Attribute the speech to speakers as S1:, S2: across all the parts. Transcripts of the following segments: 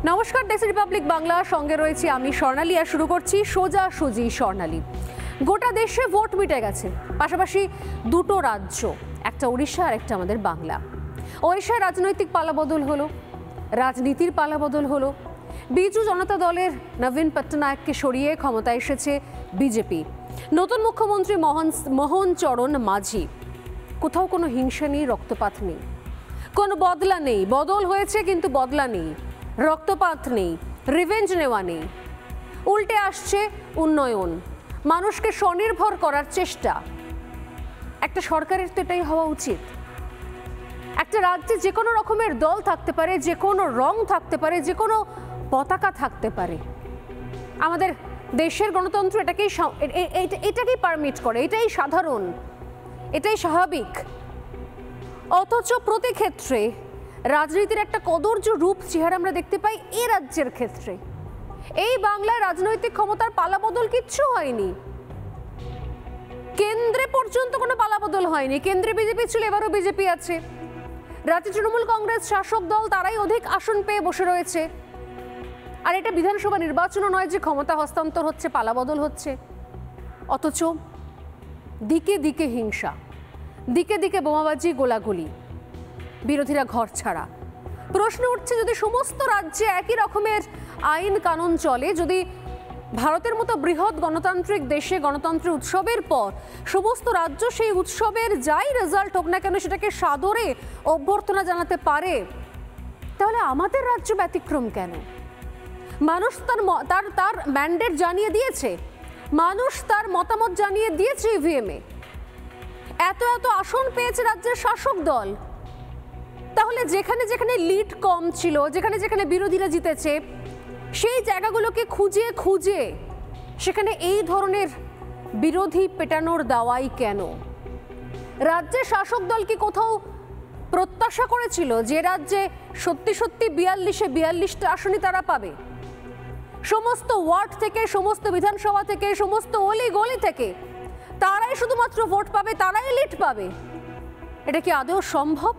S1: নমস্কার, দেশ রিপাবলিক বাংলা সঙ্গে রয়েছি আমি স্বর্ণালী। আর শুরু করছি সোজাসুজি স্বর্ণালী। গোটা দেশে ভোট মিটে গেছে, পাশাপাশি দুটো রাজ্য, একটা ওড়িশা আর একটা আমাদের বাংলা। ওড়িশায় রাজনৈতিক পালাবদল হলো, রাজনীতির পালাবদল হলো। বিজু জনতা দলের নবীন পট্টনায়ককে সরিয়ে ক্ষমতায় এসেছে বিজেপি। নতুন মুখ্যমন্ত্রী মোহন চরণ মাঝি। কোথাও কোনো হিংসা নেই, রক্তপাত নেই, কোনো বদলা নেই। বদল হয়েছে কিন্তু বদলা নেই, রক্তপাত নেই, রিভেঞ্জ নেওয়া নেই। উল্টে আসছে উন্নয়ন, মানুষকে স্বনির্ভর করার চেষ্টা। একটা সরকারের তো এটাই হওয়া উচিত। একটা রাজ্যে যে কোনো রকমের দল থাকতে পারে, যে কোনো রং থাকতে পারে, যে কোনো পতাকা থাকতে পারে। আমাদের দেশের গণতন্ত্র এটাকেই পারমিট করে, এটাই সাধারণ, এটাই স্বাভাবিক। অথচ প্রতি ক্ষেত্রে রাজনীতির একটা কদর্য রূপ চেহারা আমরা দেখতে পাই এই রাজ্যের ক্ষেত্রে। এই বাংলায় রাজনৈতিক ক্ষমতার পালাবদল কিচ্ছু হয়নি, কেন্দ্রে পর্যন্ত কোনো পালাবদল হয়নি। কেন্দ্রে বিজেপি ছিল, এবারও বিজেপি আছে। রাজ্যে তৃণমূল কংগ্রেস শাসক দল, তারাই অধিক আসন পেয়ে বসে রয়েছে। আর এটা বিধানসভা নির্বাচনও নয় যে ক্ষমতা হস্তান্তর হচ্ছে, পালাবদল হচ্ছে। অথচ দিকে দিকে হিংসা, দিকে দিকে বোমাবাজি, গোলাগুলি, বিরোধীরা ঘর ছাড়া। প্রশ্ন উঠছে, যদি সমস্ত রাজ্যে একই রকমের আইন কানুন চলে, যদি ভারতের মতো বৃহৎ গণতান্ত্রিক দেশে গণতন্ত্রের উৎসবের পর সমস্ত রাজ্য সেই উৎসবের যাই রেজাল্ট হোক না কেন সেটাকে সাদরে অভ্যর্থনা জানাতে পারে, তাহলে আমাদের রাজ্য ব্যতিক্রম কেন? মানুষ তার ম্যান্ডেট জানিয়ে দিয়েছে, মানুষ তার মতামত জানিয়ে দিয়েছে ইভিএমে। এত আসন পেয়েছে রাজ্যের শাসক দল। তাহলে যেখানে যেখানে লিড কম ছিল, যেখানে যেখানে বিরোধীরা জিতেছে, সেই জায়গাগুলোকে খুঁজে খুঁজে সেখানে এই ধরনের বিরোধী পেটানোর দাওয়াই কেন? রাজ্যের শাসক দল কি কোথাও প্রত্যাশা করেছিল যে রাজ্যে সত্যি সত্যি 42টা আসনই তারা পাবে? সমস্ত ওয়ার্ড থেকে, সমস্ত বিধানসভা থেকে, সমস্ত অলি গলি থেকে তারাই শুধুমাত্র ভোট পাবে, তারাই লিড পাবে? এটা কি আদৌ সম্ভব?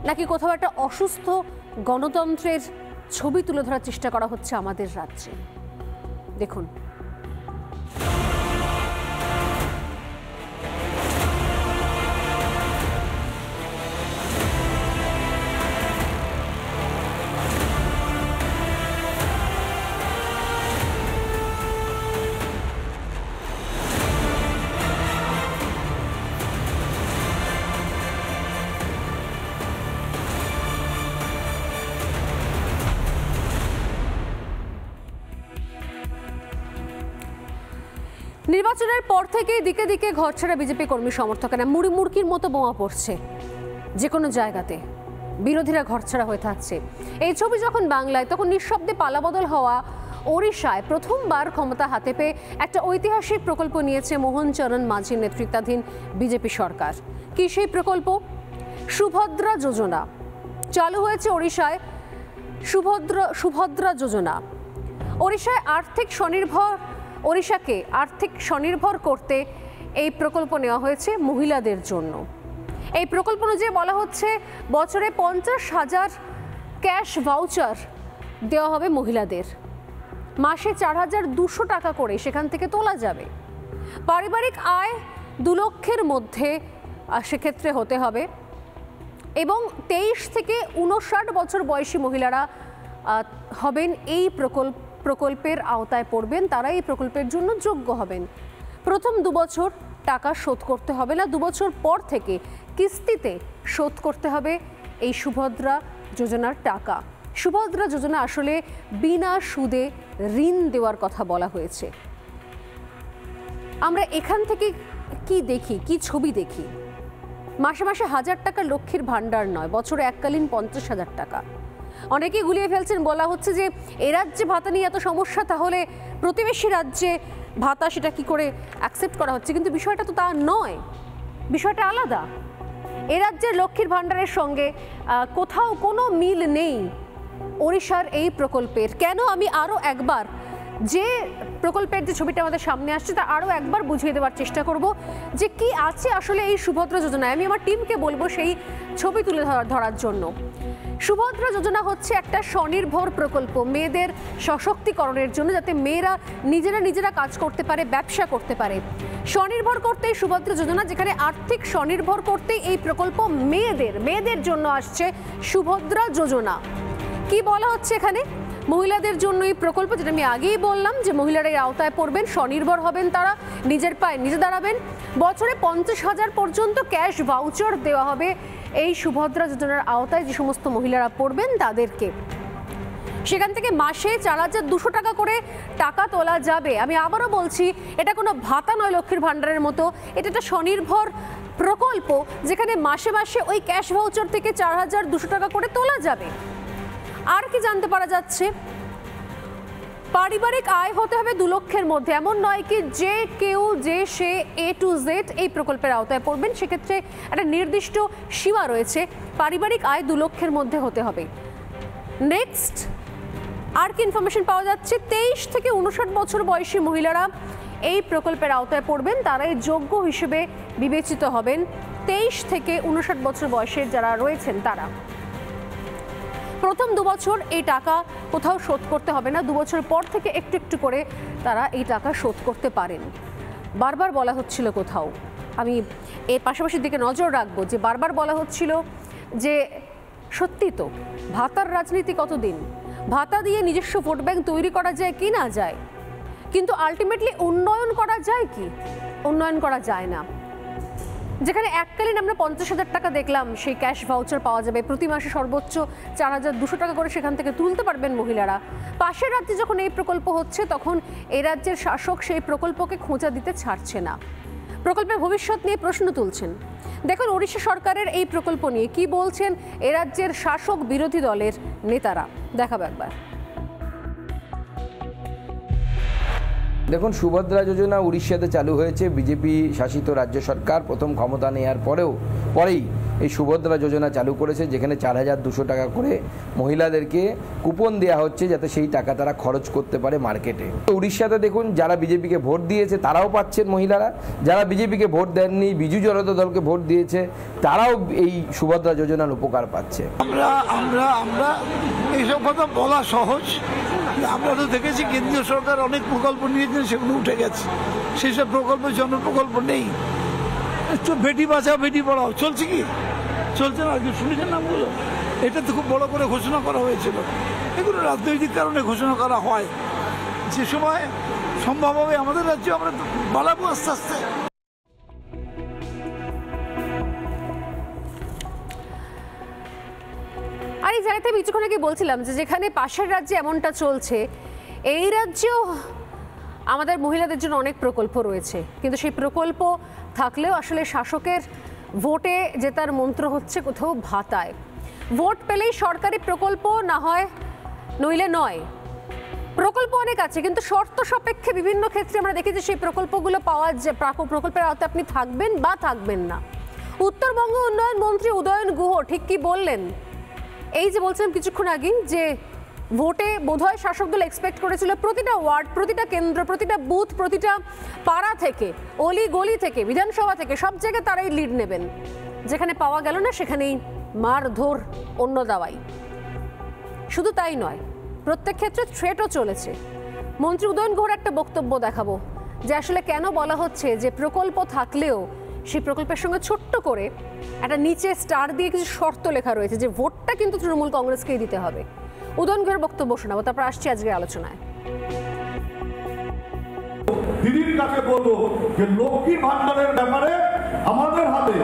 S1: নাকি কোথাও একটা অসুস্থ গণতন্ত্রের ছবি তুলে ধরার চেষ্টা করা হচ্ছে আমাদের রাজ্যে? দেখুন, নির্বাচনের পর থেকেই দিকে দিকে ঘরছাড়া বিজেপি কর্মী সমর্থকেরা মুড়ি মুড়কির মতো বোমা পড়ছে যে কোনো জায়গাতে। বিরোধীরা ঘরছাড়া হয়ে থাকছে। এই ছবি যখন বাংলায়, তখন নিঃশব্দে পালাবদল হওয়া ওড়িশায় প্রথমবার ক্ষমতা হাতে পেয়ে একটা ঐতিহাসিক প্রকল্প নিয়েছে মোহন চরণ মাঝির নেতৃত্বাধীন বিজেপি সরকার। কি সেই প্রকল্প? সুভদ্রা যোজনা চালু হয়েছে ওড়িশায়। সুভদ্রা যোজনা ওড়িশাকে আর্থিক স্বনির্ভর করতে এই প্রকল্প নেওয়া হয়েছে মহিলাদের জন্য। এই প্রকল্প অনুযায়ী বলা হচ্ছে বছরে 50,000 ক্যাশ ভাউচার দেওয়া হবে মহিলাদের। মাসে 4,200 টাকা করে সেখান থেকে তোলা যাবে। পারিবারিক আয় 2 লক্ষের মধ্যে সেক্ষেত্রে হতে হবে এবং 23 থেকে 59 বছর বয়সী মহিলারা হবেন এই প্রকল্পের আওতায় পড়বেন। তারা এই প্রকল্পের জন্য যোগ্য হবেন। প্রথম 2 বছর টাকা শোধ করতে হবে না, 2 বছর পর থেকে কিস্তিতে শোধ করতে হবে এই সুভদ্রা যোজনার টাকা। সুভদ্রা যোজনা আসলে বিনা সুদে ঋণ দেওয়ার কথা বলা হয়েছে। আমরা এখান থেকে কি দেখি, কি ছবি দেখি? মাসে মাসে 1000 টাকা লক্ষ্মীর ভাণ্ডার নয়, বছরে এককালীন 50,000 টাকা। অনেকেই গুলিয়ে ফেলছেন, বলা হচ্ছে যে এ রাজ্যে ভাতা নিয়ে এত সমস্যা, তাহলে প্রতিবেশী রাজ্যে ভাতা সেটা কি করে অ্যাকসেপ্ট করা হচ্ছে? কিন্তু বিষয়টা তো তা নয়, বিষয়টা আলাদা। এ রাজ্যের লক্ষ্মীর ভাণ্ডারের সঙ্গে কোথাও কোনো মিল নেই ওড়িশার এই প্রকল্পের। কেন? আমি আরও একবার যে প্রকল্পের যে ছবিটা আমাদের সামনে আসছে তা আরও একবার বুঝিয়ে দেওয়ার চেষ্টা করব যে কি আছে আসলে এই সুভদ্রা যোজনায়। আমি আমার টিমকে বলবো সেই ছবি তুলে ধরার জন্য। সুভদ্রা যোজনা হচ্ছে একটা স্বনির্ভর প্রকল্প মেয়েদের সশক্তিকরণের জন্য, যাতে মেয়েরা নিজেরা কাজ করতে পারে, ব্যবসা করতে পারে। স্বনির্ভর করতেই সুভদ্রা যোজনা, যেখানে আর্থিক স্বনির্ভর করতেই এই প্রকল্প মেয়েদের জন্য আসছে সুভদ্রা যোজনা। কি বলা হচ্ছে এখানে? মহিলাদের জন্য এই প্রকল্প, যেটা আমি আগেই বললাম যে মহিলারা এই আওতায় পড়বেন, স্বনির্ভর হবেন, তারা নিজের পায়ে নিজে দাঁড়াবেন। বছরে 50,000 পর্যন্ত ক্যাশ ভাউচার দেওয়া হবে এই সুভদ্রা যোজনার আওতায় যে সমস্ত মহিলারা পড়বেন তাদেরকে। সেখান থেকে মাসে 4,200 টাকা করে টাকা তোলা যাবে। আমি আবারও বলছি, এটা কোনো ভাতা নয় লক্ষ্মীর ভাণ্ডারের মতো, এটা একটা স্বনির্ভর প্রকল্প, যেখানে মাসে মাসে ওই ক্যাশ ভাউচার থেকে 4,200 টাকা করে তোলা যাবে। আর কি জানতে পারা যাচ্ছে? পারিবারিক আয় হতে হবে 2 লক্ষের মধ্যে। এমন নয় কি যে কেউ যে সে A to Z এই প্রকল্পের আওতায় পড়বেন, সেক্ষেত্রে একটা নির্দিষ্ট সীমা রয়েছে। পারিবারিক আয় 2 লক্ষের মধ্যে হতে হবে। নেক্সট আর কি ইনফরমেশন পাওয়া যাচ্ছে? 23 থেকে 59 বছর বয়সী মহিলারা এই প্রকল্পের আওতায় পড়বেন, তারাই যোগ্য হিসেবে বিবেচিত হবেন। 23 থেকে 59 বছর বয়সের যারা রয়েছেন তারা। প্রথম 2 বছর এই টাকা কোথাও শোধ করতে হবে না, 2 বছর পর থেকে একটু একটু করে তারা এই টাকা শোধ করতে পারেন। বারবার বলা হচ্ছিল কোথাও, আমি এর পাশাপাশি দিকে নজর রাখবো, যে বারবার বলা হচ্ছিল যে সত্যি তো ভাতার রাজনীতি কতদিন, ভাতা দিয়ে নিজস্ব ভোট ব্যাংক তৈরি করা যায় কি না যায়, কিন্তু আলটিমেটলি উন্নয়ন করা যায় কি? উন্নয়ন করা যায় না। যেখানে এককালীন আমরা 50,000 টাকা দেখলাম, সেই ক্যাশ ভাউচার পাওয়া যাবে, প্রতি মাসে সর্বোচ্চ 4,200 টাকা করে সেখান থেকে তুলতে পারবেন মহিলারা। পাশের রাজ্যে যখন এই প্রকল্প হচ্ছে, তখন এই রাজ্যের শাসক সেই প্রকল্পকে খোঁচা দিতে ছাড়ছে না, প্রকল্পের ভবিষ্যৎ নিয়ে প্রশ্ন তুলছেন। দেখুন ওড়িশা সরকারের এই প্রকল্প নিয়ে কি বলছেন এ রাজ্যের শাসক বিরোধী দলের নেতারা, দেখাবো একবার।
S2: দেখুন, সুভদ্রা যোজনা উড়িষ্যাতে চালু হয়েছে। বিজেপি শাসিত রাজ্য সরকার প্রথম ক্ষমতা নেওয়ার পরেই এই সুভদ্রা যোজনা চালু করেছে, যেখানে 4,200 টাকা করে মহিলাদেরকে কুপন দেওয়া হচ্ছে, যাতে সেই টাকা তারা খরচ করতে পারে মার্কেটে। উড়িষ্যাতে দেখুন, যারা বিজেপিকে ভোট দিয়েছে তারাও পাচ্ছেন মহিলারা, যারা বিজেপিকে ভোট দেননি, বিজু জনতা দলকে ভোট দিয়েছে, তারাও এই সুভদ্রা যোজনার উপকার পাচ্ছে।
S3: আমরা এইসব কথা বলা সহজ, আমরা তো দেখেছি কেন্দ্রীয় সরকার অনেক প্রকল্প নিয়েছেন, সেগুলো উঠে গেছে। সেসব প্রকল্প জনপ্রকল্প নেই। তো বেটি বাঁচাও বেটি পড়াও চলছে, কি চলছে না? শুনেছেন নামগুলো? এটা তো খুব বড় করে ঘোষণা করা হয়েছিল। এগুলো রাজনৈতিক কারণে ঘোষণা করা হয়। যে সময় সম্ভব হবে আমাদের রাজ্যে আমরা বাড়াবো আস্তে আস্তে।
S1: আর এই জায়গাতে আমি কিছুক্ষণ আগে বলছিলাম যে যেখানে পাশের রাজ্যে এমনটা চলছে, এই রাজ্যেও আমাদের মহিলাদের জন্য অনেক প্রকল্প রয়েছে, কিন্তু সেই প্রকল্প থাকলেও আসলে শাসকের ভোটে জেতার মন্ত্র হচ্ছে কোথাও ভাতায়। ভোট পেলেই সরকারি প্রকল্প না হয়, নইলে নয়। প্রকল্প অনেক আছে, কিন্তু শর্ত সাপেক্ষে বিভিন্ন ক্ষেত্রে আমরা দেখি যে সেই প্রকল্পগুলো পাওয়া যায়, প্রকল্পের আওতায় আপনি থাকবেন বা থাকবেন না। উত্তরবঙ্গ উন্নয়ন মন্ত্রী উদয়ন গুহ ঠিক কি বললেন? এই যে বলছিলাম কিছুক্ষণ আগে যে ভোটে বোধহয় শাসক দল এক্সপেক্ট করেছিল প্রতিটা ওয়ার্ড, প্রতিটা কেন্দ্র, প্রতিটা বুথ, প্রতিটা পাড়া থেকে, অলি গলি থেকে, বিধানসভা থেকে, সব জায়গায় তারাই লিড নেবেন। যেখানে পাওয়া গেল না সেখানেই মারধর, অন্য দাওয়াই। শুধু তাই নয়, প্রত্যেক ক্ষেত্রে থ্রেটও চলেছে। মন্ত্রী উদয়ন গুহর একটা বক্তব্য দেখাবো, যে আসলে কেন বলা হচ্ছে যে প্রকল্প থাকলেও সেই প্রকল্পের সঙ্গে ছোট্ট করে একটা নিচে স্টার দিয়ে কিছু শর্ত লেখা রয়েছে, যে ভোটটা কিন্তু তৃণমূল কংগ্রেসকেই দিতে হবে। উদয়ন গুহের বক্তব্য শোনাবো, তারপর আসছি আজকের আলোচনায়।
S4: দিদির কাছে বলবো যে লক্ষ্মী ভান্ডারের ব্যাপারে আমাদের হাতে,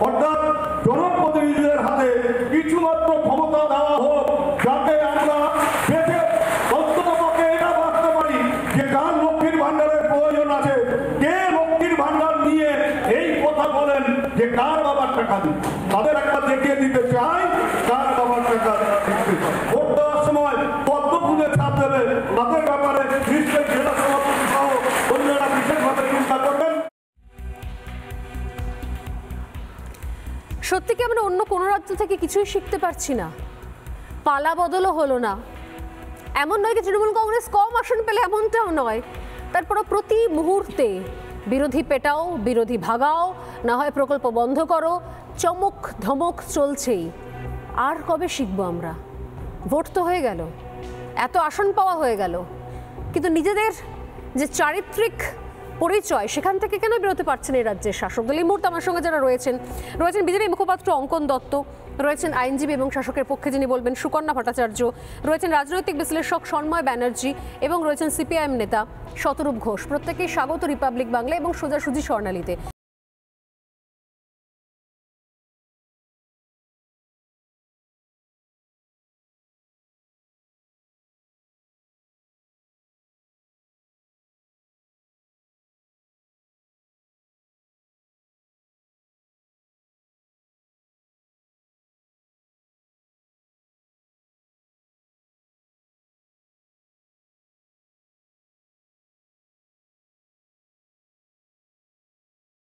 S4: অর্থাৎ জনপ্রতিনিধিদের হাতে কিছুমাত্র ক্ষমতা দেওয়া হোক, যাতে আমরা বেঁচে অন্ততপক্ষে এটা ভাবতে পারি যে কার লক্ষ্মীর ভান্ডারের প্রয়োজন আছে, কে লক্ষ্মীর ভান্ডার নিয়ে এই কথা বলেন যে কার বাবার টাকা দিন, তাদের একটা দেখিয়ে দিতে চাই কার বাবার টাকা দিতে। ভোট দেওয়ার সময় পদ্ম ফুলে ছাপ দেবে, তাদের ব্যাপারে নিশ্চয়ই জেলা সভাপতি সহ অন্যরা বিশেষভাবে চিন্তা করবেন।
S1: সত্যি কি আমরা অন্য কোনো রাজ্য থেকে কিছুই শিখতে পারছি না? পালা বদলও হলো না। এমন নয় যে তৃণমূল কংগ্রেস কম আসন পেলে, এমনটাও নয়। তারপরে প্রতি মুহূর্তে বিরোধী পেটাও, বিরোধী ভাগাও, না হয় প্রকল্প বন্ধ করো, চমক ধমক চলছেই। আর কবে শিখবো আমরা? ভোট তো হয়ে গেল, এত আসন পাওয়া হয়ে গেল, কিন্তু নিজেদের যে চারিত্রিক পরিচয় সেখান থেকে কেন বেরোতে পারছেন এই রাজ্যের শাসক দল? এই মুহূর্তে আমার সঙ্গে যারা রয়েছেন বিজেপি মুখপাত্র অঙ্কন দত্ত, রয়েছেন আইনজীবী এবং শাসকের পক্ষে যিনি বলবেন সুকন্যা ভট্টাচার্য, রয়েছেন রাজনৈতিক বিশ্লেষক সন্ময় ব্যানার্জি এবং রয়েছেন সিপিআইএম নেতা শতরূপ ঘোষ। প্রত্যেকেই স্বাগত রিপাবলিক বাংলা এবং সোজাসুজি স্বর্ণালীতে।